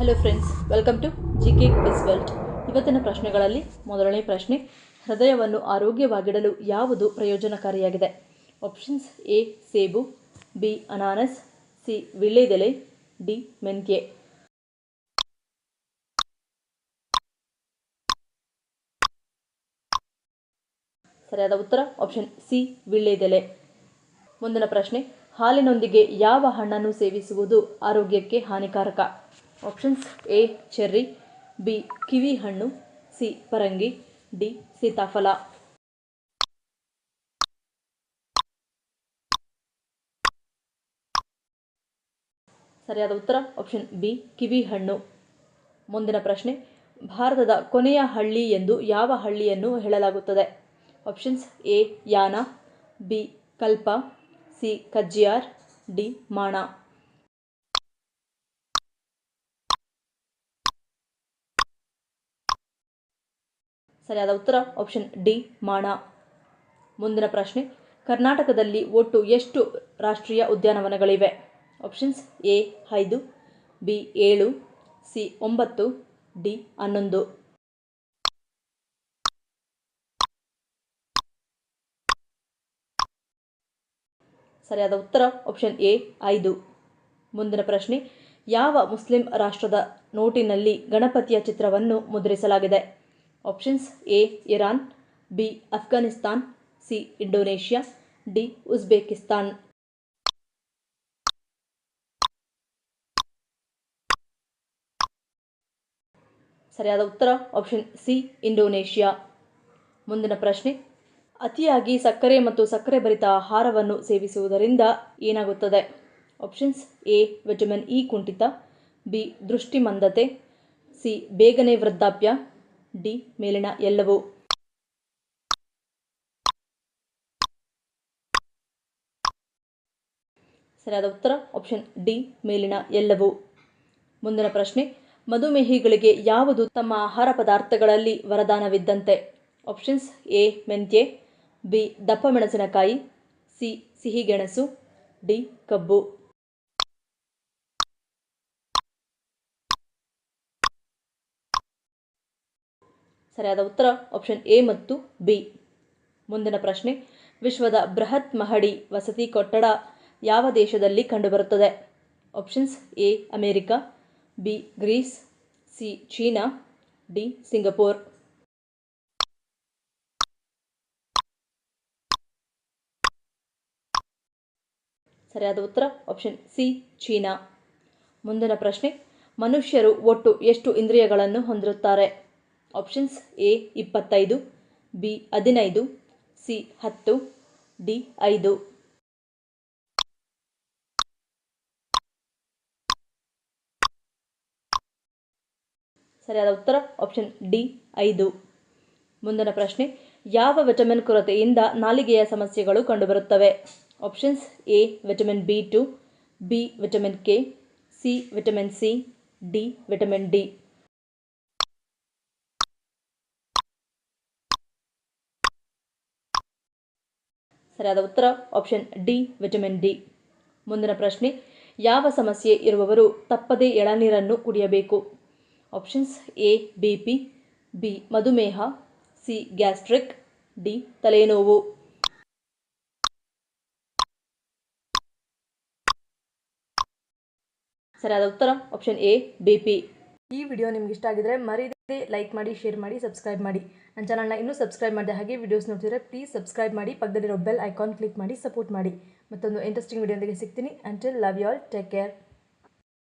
Hello friends, welcome to GK quiz world. ಇವತ್ತಿನ ಪ್ರಶ್ನೆಗಳಲ್ಲಿ ಮೊದಲನೇ ಪ್ರಶ್ನೆ, ಹೃದಯವನ್ನು ಆರೋಗ್ಯವಾಗಿಡಲು ಯಾವುದು ಪ್ರಯೋಜನಕಾರಿಯಾಗಿದೆ? ಆಪ್ಷನ್ಸ್: ಎ ಸೇಬು, ಬಿ ಅನಾನಸ್, ಸಿ ವೀಳ್ಯದೆಲೆ, ಡಿ ಮೆಂತ್ಯೆ. ಸರಿಯಾದ ಉತ್ತರ ಆಪ್ಷನ್ ಸಿ ವೀಳ್ಯದೆಲೆ. ಮುಂದಿನ ಪ್ರಶ್ನೆ, ಹಾಲಿನೊಂದಿಗೆ ಯಾವ ಹಣ್ಣನ್ನು ಸೇವಿಸುವುದು ಆರೋಗ್ಯಕ್ಕೆ ಹಾನಿಕಾರಕ? ಆಪ್ಷನ್ಸ್: ಎ ಚೆರ್ರಿ, ಬಿ ಕಿವಿ ಹಣ್ಣು, ಸಿ ಪರಂಗಿ, ಡಿ ಸೀತಾಫಲ. ಸರಿಯಾದ ಉತ್ತರ ಆಪ್ಷನ್ ಬಿ ಕಿವಿ ಹಣ್ಣು. ಮುಂದಿನ ಪ್ರಶ್ನೆ, ಭಾರತದ ಕೊನೆಯ ಹಳ್ಳಿ ಎಂದು ಯಾವ ಹಳ್ಳಿಯನ್ನು ಹೇಳಲಾಗುತ್ತದೆ? ಆಪ್ಷನ್ಸ್: ಎ ಯಾನ, ಬಿ ಕಲ್ಪ, ಸಿ ಕಜ್ಜಿಯಾರ್, ಡಿ ಮಾಣ. ಸರಿಯಾದ ಉತ್ತರ ಆಪ್ಷನ್ ಡಿ ಮಾಣ. ಮುಂದಿನ ಪ್ರಶ್ನೆ, ಕರ್ನಾಟಕದಲ್ಲಿ ಒಟ್ಟು ಎಷ್ಟು ರಾಷ್ಟ್ರೀಯ ಉದ್ಯಾನವನಗಳಿವೆ? Options: A 5, B 7, C 9, D 11. ಸರಿಯಾದ ಉತ್ತರ ಆಪ್ಷನ್ ಎ 5. ಮುಂದಿನ ಪ್ರಶ್ನೆ, ಯಾವ ಮುಸ್ಲಿಂ ರಾಷ್ಟ್ರದ ನೋಟಿನಲ್ಲಿ ಗಣಪತಿಯ ಚಿತ್ರವನ್ನು ಮುದ್ರಿಸಲಾಗಿದೆ? Options: A Iran, B Afghanistan, C Indonesia, D Uzbekistan. ಸರಿಯಾದ ಉತ್ತರ ಆಪ್ಷನ್ ಸಿ ಇಂಡೋನೇಷ್ಯಾ. ಮುಂದಿನ ಪ್ರಶ್ನೆ, ಅತಿಯಾಗಿ ಸಕ್ಕರೆ ಮತ್ತು ಸಕ್ಕರೆ ಭರಿತ ಆಹಾರವನ್ನು ಸೇವಿಸುವುದರಿಂದ ಏನಾಗುತ್ತದೆ? ಆಪ್ಷನ್ಸ್: ಎ ವಿಟಮಿನ್ ಇ ಕುಂಠಿತ, ಬಿ ದೃಷ್ಟಿಮಂದತೆ, ಸಿ ಬೇಗನೆ ವೃದ್ಧಾಪ್ಯ, ಡಿ ಮೇಲಿನ ಎಲ್ಲವೂ. ಸರಿಯಾದ ಉತ್ತರ ಆಪ್ಷನ್ ಡಿ ಮೇಲಿನ ಎಲ್ಲವೂ. ಮುಂದಿನ ಪ್ರಶ್ನೆ, ಮಧುಮೇಹಿಗಳಿಗೆ ಯಾವುದು ತಮ್ಮ ಆಹಾರ ಪದಾರ್ಥಗಳಲ್ಲಿ ವರದಾನವಿದ್ದಂತೆ? ಆಪ್ಷನ್ಸ್: ಎ ಮೆಂತ್ಯೆ, ಬಿ ದಪ್ಪ ಮೆಣಸಿನಕಾಯಿ, ಸಿ ಸಿಹಿಗೆಣಸು, ಡಿ ಕಬ್ಬು. ಸರಿಯಾದ ಉತ್ತರ ಆಪ್ಷನ್ ಎ ಮತ್ತು ಬಿ. ಮುಂದಿನ ಪ್ರಶ್ನೆ, ವಿಶ್ವದ ಬೃಹತ್ ಮಹಡಿ ವಸತಿ ಕಟ್ಟಡ ಯಾವ ದೇಶದಲ್ಲಿ ಕಂಡುಬರುತ್ತದೆ? Options: A America, B Greece, C China, D Singapore. ಸರಿಯಾದ ಉತ್ತರ ಆಪ್ಷನ್ ಸಿ ಚೀನಾ. ಮುಂದಿನ ಪ್ರಶ್ನೆ, ಮನುಷ್ಯರು ಒಟ್ಟು ಎಷ್ಟು ಇಂದ್ರಿಯಗಳನ್ನು ಹೊಂದಿರುತ್ತಾರೆ? Options: A 25, B 15, C 10, D 5. ಸರಿಯಾದ ಉತ್ತರ ಆಪ್ಷನ್ ಡಿ 5. ಮುಂದಿನ ಪ್ರಶ್ನೆ, ಯಾವ ವಿಟಮಿನ್ ಕೊರತೆಯಿಂದ ನಾಲಿಗೆಯ ಸಮಸ್ಯೆಗಳು ಕಂಡುಬರುತ್ತವೆ? Options: A vitamin B2, B vitamin K, C vitamin C, D vitamin D. ಸರಿಯಾದ ಉತ್ತರ ಆಪ್ಷನ್ ಡಿ ವಿಟಮಿನ್ ಡಿ. ಮುಂದಿನ ಪ್ರಶ್ನೆ, ಯಾವ ಸಮಸ್ಯೆ ಇರುವವರು ತಪ್ಪದೇ ಎಳನೀರನ್ನು ಕುಡಿಯಬೇಕು? ಆಪ್ಷನ್ಸ್: ಎ ಬಿಪಿ, ಬಿ ಮಧುಮೇಹ, ಸಿ ಗ್ಯಾಸ್ಟ್ರಿಕ್, ಡಿ ತಲೆನೋವು. ಸರಿಯಾದ ಉತ್ತರ ಆಪ್ಷನ್ ಎ ಬಿಪಿ. ಈ ವಿಡಿಯೋ ನಿಮ್ಗೆ ಇಷ್ಟ ಆಗಿದ್ರೆ ಮರೀದೆ ಲೈಕ್ ಮಾಡಿ, ಶೇರ್ ಮಾಡಿ, ಸಬ್ಸ್ಕ್ರೈಬ್ ಮಾಡಿ. ನನ್ನ ಚಾನಲ್ನ ಇನ್ನೂ ಸಬ್ಸ್ಕ್ರೈಬ್ ಮಾಡಿದೆ ಹಾಗೆ ವಿಡಿಯೋಸ್ ನೋಡ್ತಿದ್ರೆ ಪ್ಲೀಸ್ ಸಬ್ಸ್ಕ್ರೈಬ್ ಮಾಡಿ, ಪಕ್ಕದಲ್ಲಿರೋ ಬೆಲ್ ಐಕಾನ್ ಕ್ಲಿಕ್ ಮಾಡಿ ಸಪೋರ್ಟ್ ಮಾಡಿ. ಮತ್ತೊಂದು ಇಂಟ್ರೆಸ್ಟಿಂಗ್ ವಿಡಿಯೋದೊಂದಿಗೆ ಸಿಗ್ತೀನಿ. Until love you all, take care.